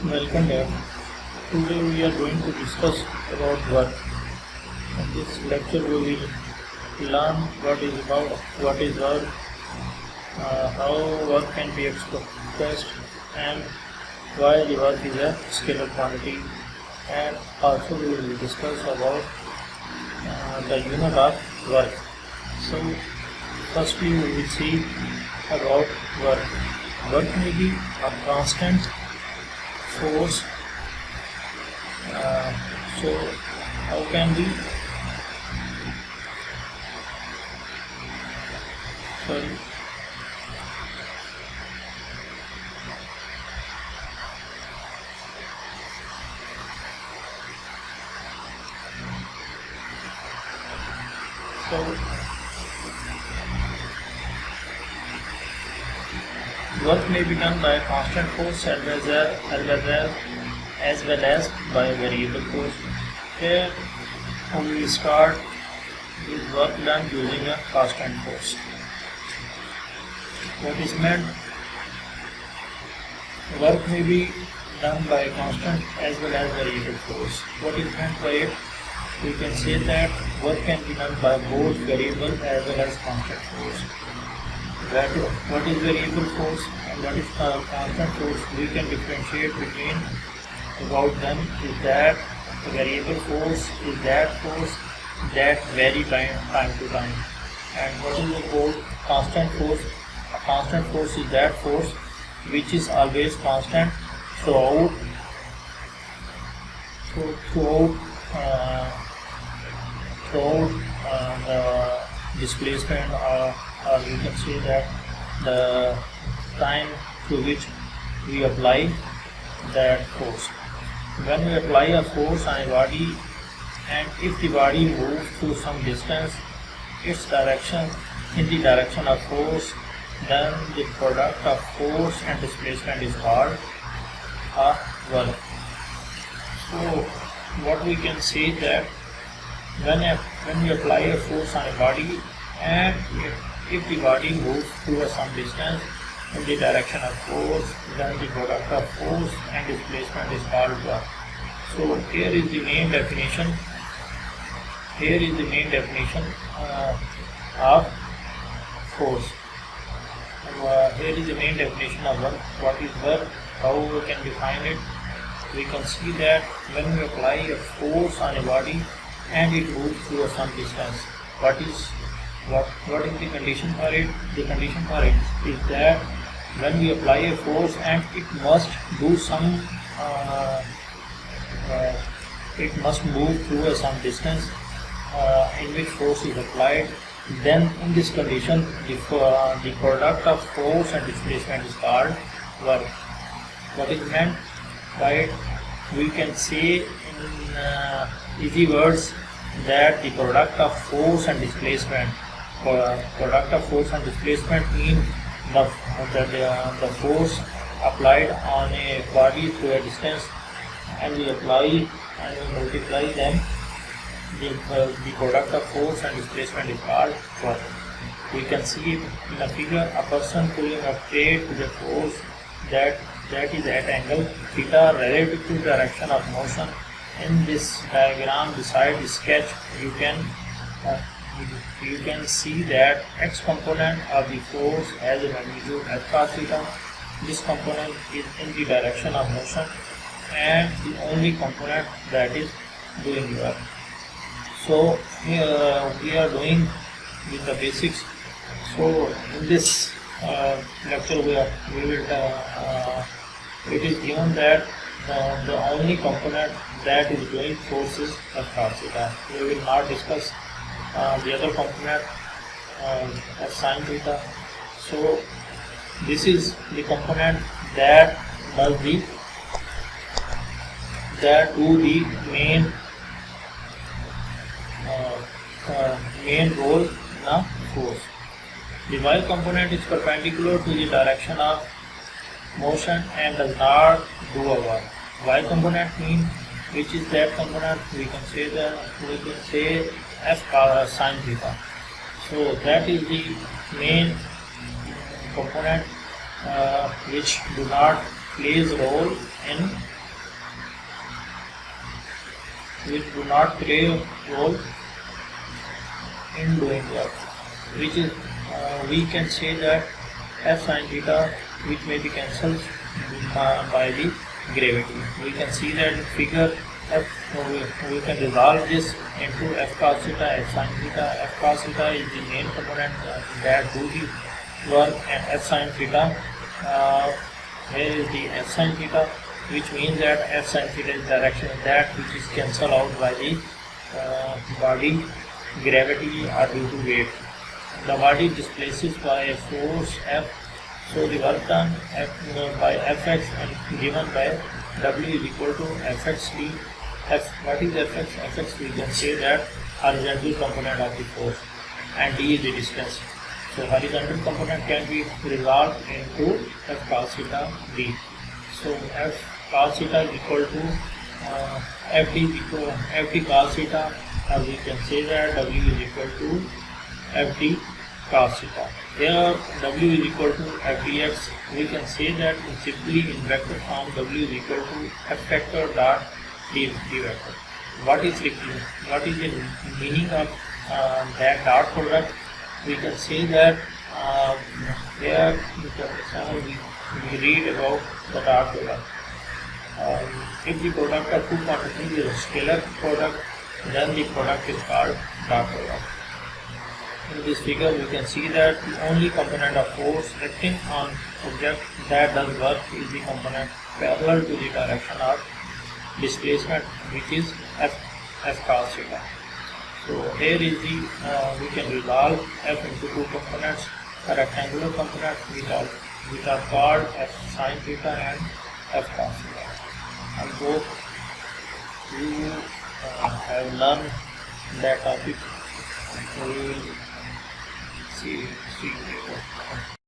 Welcome back. Today we are going to discuss about work. In this lecture we will learn what is work, how work can be expressed, and why the work is a scalar quantity, and also we will discuss about the unit of work. So firstly we will see about work. Work may be a constant force. So how can we sorry so work may be done by a constant force as well as by a variable force. Here we start with work done using a constant force. What is meant? Work may be done by a constant as well as variable force. What is meant by it? We can say that work can be done by both variable as well as constant force. What is variable force and what is constant force? We can differentiate between about them is that the variable force is that force that vary time to time, and what is the constant force? A constant force is that force which is always constant throughout the displacement, or you can say that the time to which we apply that force. When we apply a force on a body, and if the body moves through some distance its direction in the direction of force, then the product of force and displacement is called a work. So what we can say that when we apply a force on a body, and if the body moves through some distance in the direction of force, then the product of force and displacement is called work. So here is the main definition. Of force. Here is the main definition of work. What is work? How we can define it? We can see that when we apply a force on a body and it moves through some distance, what is the condition for it? The condition for it is that when we apply a force and it must do some it must move through some distance in which force is applied, then in this condition the product of force and displacement is called work. What is meant by it? We can say in easy words that the product of force and displacement means the force applied on a body through a distance, and we apply and we multiply them. The product of force and displacement is called work. We can see it in a figure: a person pulling a plate with a force that is at angle theta relative to direction of motion. In this diagram beside the sketch, you can see that x component of the force has a magnitude f cos theta. This component is in the direction of motion and the only component that is doing work. So here we are doing with the basics. So in this lecture it is given that the only component that is doing force is f cos theta. We will not discuss the other component f sin theta. So this is the component that do the main role in a force. The y component is perpendicular to the direction of motion and does not do a work. Y component means which is that component? We can say f sin theta. So that is the main component which do not plays role in which do not play a role in doing work, which is we can say that f sin theta, which may be cancelled by the gravity. We can see that in figure f. We can resolve this into f cos theta, f sin theta. F cos theta is the main component that do the work, and f sin theta, here is the f sin theta, which means that f sin theta is direction that which is cancelled out by the body gravity or due to weight. The body displaces by a force F, so the work done by Fx and given by W is equal to Fx d. What is Fx? Fx, we can say that horizontal component of the force, and d is the distance. So horizontal component can be resolved into F cos theta d. So F cos theta is equal to Fd is equal to Fd cos theta, or we can say that W is equal to Fd cos theta. Here W is equal to Fdx. We can say that simply in vector form W is equal to F vector dot d vector. What is the meaning of that dot product? We can say that here we read about the dot product. If the product of two quantities is a scalar product, then the product is called dot product. In this figure, we can see that the only component of force acting on object that does work is the component parallel to the direction of displacement, which is f cos theta. So here is the we can resolve f into two components, a rectangular component which are called f sin theta and f cos theta. And both you have learned that topic. We will see you later.